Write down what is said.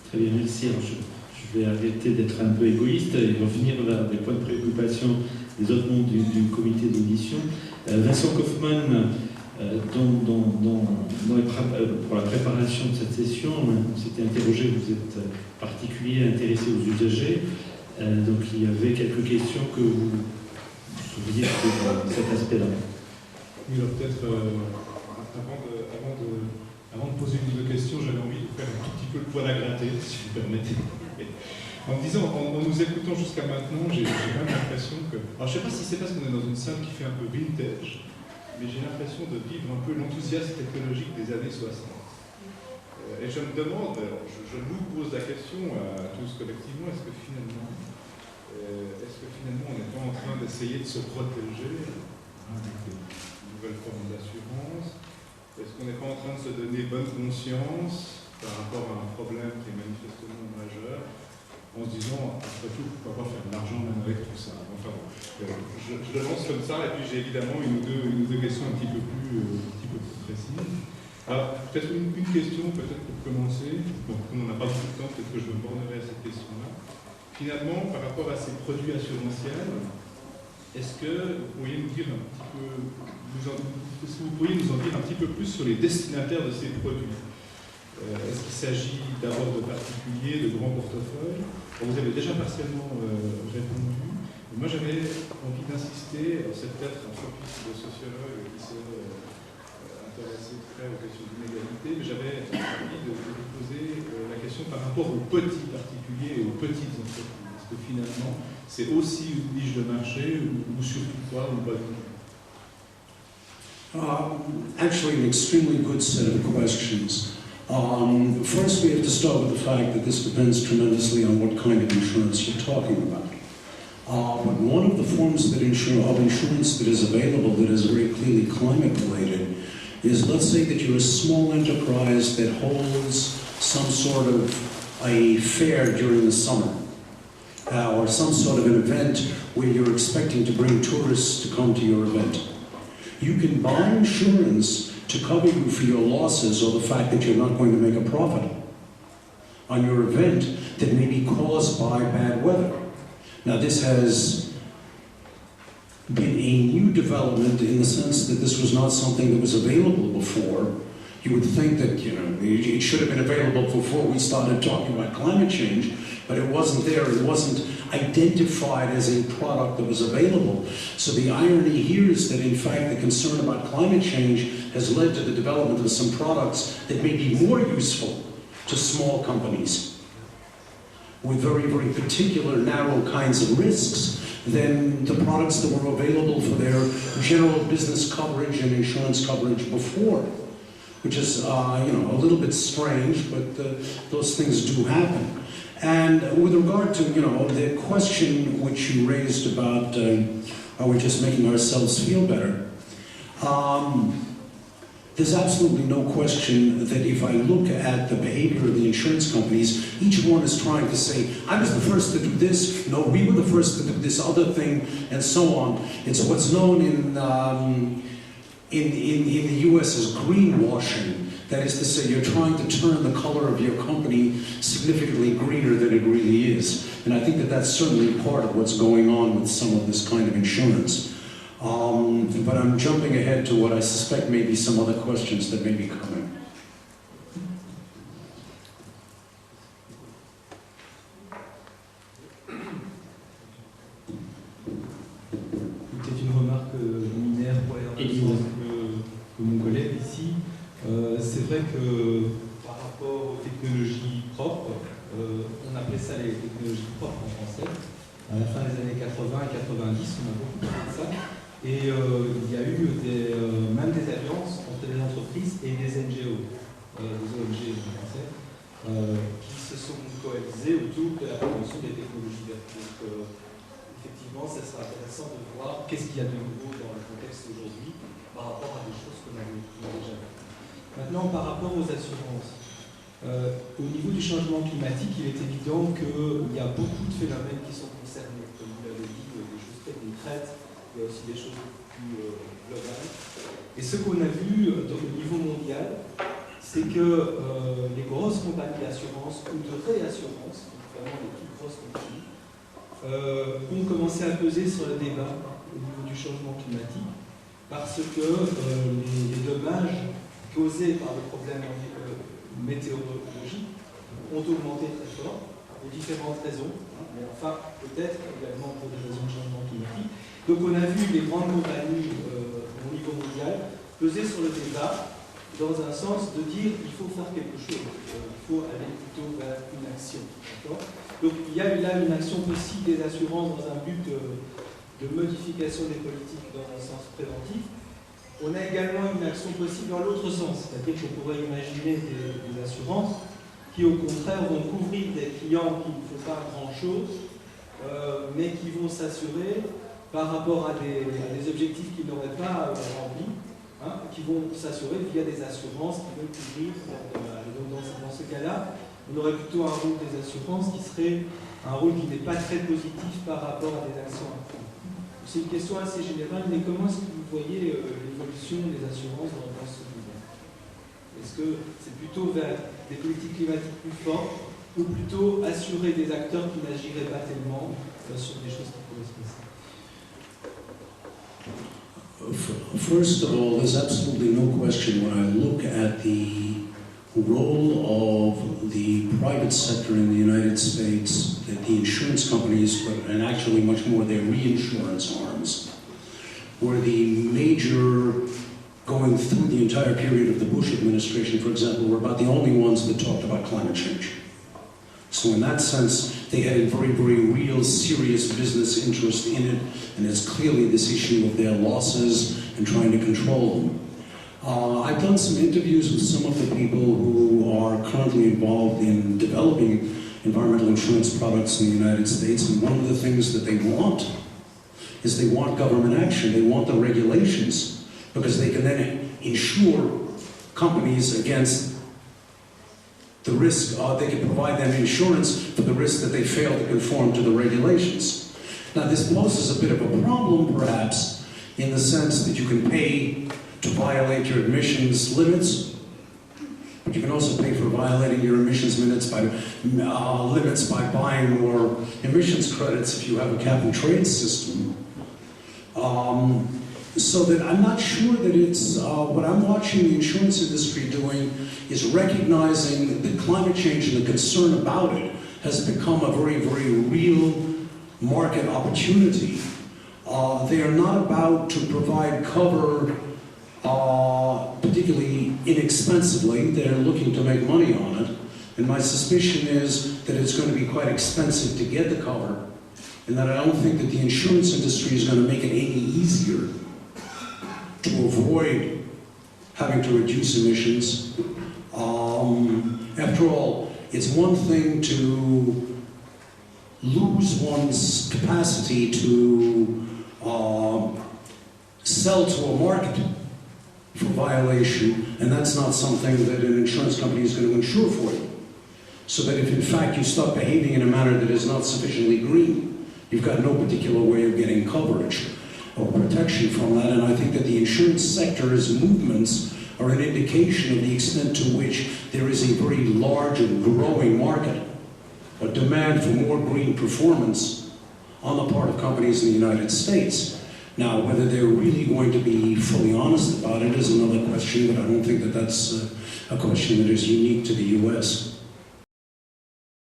Très bien, merci. Alors, je vais arrêter d'être un peu égoïste et revenir vers des points de préoccupation des autres membres du comité d'audition. Vincent Kaufmann, pour la préparation de cette session, on s'était interrogé, vous êtes particulier intéressé aux usagers, donc il y avait quelques questions que vous souleviez sur cet aspect-là. Oui, alors peut-être, avant de poser une ou deux questions, j'avais envie de faire un tout petit peu le poil à gratter, si vous permettez. En me disant, en nous écoutant jusqu'à maintenant, j'ai quand même l'impression que... Alors je ne sais pas si c'est parce qu'on est dans une salle qui fait un peu vintage, mais j'ai l'impression de vivre un peu l'enthousiasme technologique des années 60. Et je me demande, je nous pose la question à tous collectivement, est-ce que finalement on n'est pas en train d'essayer de se protéger avec de nouvelles formes d'assurance? Est-ce qu'on n'est pas en train de se donner bonne conscience par rapport à un problème qui est manifestement majeur, en se disant, après tout, pourquoi pas faire de l'argent même avec tout ça? Enfin, je le lance comme ça, et puis j'ai évidemment une ou deux questions un petit peu plus précises. Alors, peut-être une question, peut-être pour commencer. Bon, comme on n'a pas beaucoup de temps, peut-être que je me bornerai à cette question-là. Finalement, par rapport à ces produits assurantiels, est-ce que vous pourriez nous dire un petit peu, est-ce que vous pourriez nous en dire un petit peu plus sur les destinataires de ces produits? Est-ce qu'il s'agit d'abord de particuliers, de grands portefeuilles? Vous avez déjà partiellement répondu. Et moi, j'avais envie d'insister, c'est peut-être un focus de sociologue qui s'est intéressé très aux questions d'inégalité, mais j'avais envie de vous poser la question par rapport aux petits particuliers et aux petites entreprises. Est-ce que finalement, c'est aussi une niche de marché ou surtout pas, ou pas du tout? Actually, an extremely good set of questions. First, we have to start with the fact that this depends tremendously on what kind of insurance you're talking about. But one of the forms of insurance that is available that is very clearly climate-related is, let's say that you're a small enterprise that holds some sort of a fair during the summer, or some sort of an event where you're expecting to bring tourists to come to your event. You can buy insurance to cover you for your losses or the fact that you're not going to make a profit on your event that may be caused by bad weather. Now, this has been a new development in the sense that this was not something that was available before. You would think that, it should have been available before we started talking about climate change, but it wasn't there. It wasn't identified as a product that was available. So the irony here is that, in fact, the concern about climate change has led to the development of some products that may be more useful to small companies with very, very particular, narrow kinds of risks than the products that were available for their general business coverage and insurance coverage before, which is, a little bit strange, but those things do happen. And with regard to, the question which you raised about, are we just making ourselves feel better? There's absolutely no question that if I look at the behavior of the insurance companies, each one is trying to say, I was the first to do this, no, we were the first to do this other thing, and so on. It's what's known in the US as greenwashing. That is to say, you're trying to turn the color of your company significantly greener than it really is. And I think that that's certainly part of what's going on with some of this kind of insurance. But I'm jumping ahead to what I suspect may be some other questions that may be coming. Peut-être une remarque liminaire pour aller dans le sens que mon collègue ici. C'est vrai que par rapport aux technologies propres, on appelait ça les technologies propres en français. À la fin des années 80 et 90, on a beaucoup parlé de ça. Et il y a eu même des alliances entre des entreprises et des NGO, des ONG en français, qui se sont coalisées autour de la promotion des technologies vertes. Donc, effectivement, ça sera intéressant de voir qu'est-ce qu'il y a de nouveau dans le contexte aujourd'hui par rapport à des choses qu'on avait déjà vues. Maintenant, par rapport aux assurances, au niveau du changement climatique, il est évident qu'il y a beaucoup de phénomènes qui sont concernés. Comme vous l'avez dit, des choses très concrètes, il y a aussi des choses plus globales. Et ce qu'on a vu au niveau mondial, c'est que les grosses compagnies d'assurance ou de réassurance, vraiment les plus grosses compagnies, vont commencer à peser sur le débat au niveau du changement climatique, parce que les dommages causés par le problème météorologique ont augmenté très fort, pour différentes raisons, mais enfin peut-être également pour des raisons de changement climatique. Donc on a vu les grandes compagnies au niveau mondial peser sur le débat dans un sens de dire il faut faire quelque chose, il faut aller plutôt vers une action. Donc il y a là une action possible des assurances dans un but de modification des politiques dans un sens préventif. On a également une action possible dans l'autre sens, c'est-à-dire qu'on pourrait imaginer des assurances qui au contraire vont couvrir des clients qui ne font pas grand-chose, mais qui vont s'assurer par rapport à des objectifs qu'ils n'auraient pas remplis, qui vont s'assurer via des assurances qui vont couvrir leurs dommages. Donc dans ce cas-là, on aurait plutôt un rôle des assurances qui serait un rôle qui n'est pas très positif par rapport à des actions à prendre. C'est une question assez générale, mais comment est-ce que vous voyez l'évolution des assurances dans ce domaine? Est-ce que c'est plutôt vers des politiques climatiques plus fortes ou plutôt assurer des acteurs qui n'agiraient pas tellement sur des choses qui pourraient se passer? First of all, there's absolutely no question when I look at the role of the private sector in the United States, that the insurance companies, and actually much more their reinsurance arms, were the major, going through the entire period of the Bush administration, for example, were about the only ones that talked about climate change. So in that sense, they had a very, very real, serious business interest in it, and it's clearly this issue of their losses and trying to control them. I've done some interviews with some of the people who are currently involved in developing environmental insurance products in the United States, and one of the things that they want is they want government action, they want the regulations, because they can then insure companies against the risk, they can provide them insurance for the risk that they fail to conform to the regulations. Now this poses a bit of a problem perhaps in the sense that you can pay to violate your emissions limits, but you can also pay for violating your emissions limits by buying more emissions credits if you have a cap and trade system. So that I'm not sure that it's, what I'm watching the insurance industry doing is recognizing that climate change and the concern about it has become a very, very real market opportunity. They are not about to provide cover particularly inexpensively. They're looking to make money on it. And my suspicion is that it's going to be quite expensive to get the cover, and that I don't think that the insurance industry is going to make it any easier to avoid having to reduce emissions. After all, it's one thing to lose one's capacity to sell to a market for violation, and that's not something that an insurance company is going to insure for you. So that if in fact you start behaving in a manner that is not sufficiently green, you've got no particular way of getting coverage or protection from that. And I think that the insurance sector's movements are an indication of the extent to which there is a very large and growing market, a demand for more green performance on the part of companies in the United States. Now, whether they're really going to be fully honest about it is another question, but I don't think that that's a question that is unique to the US.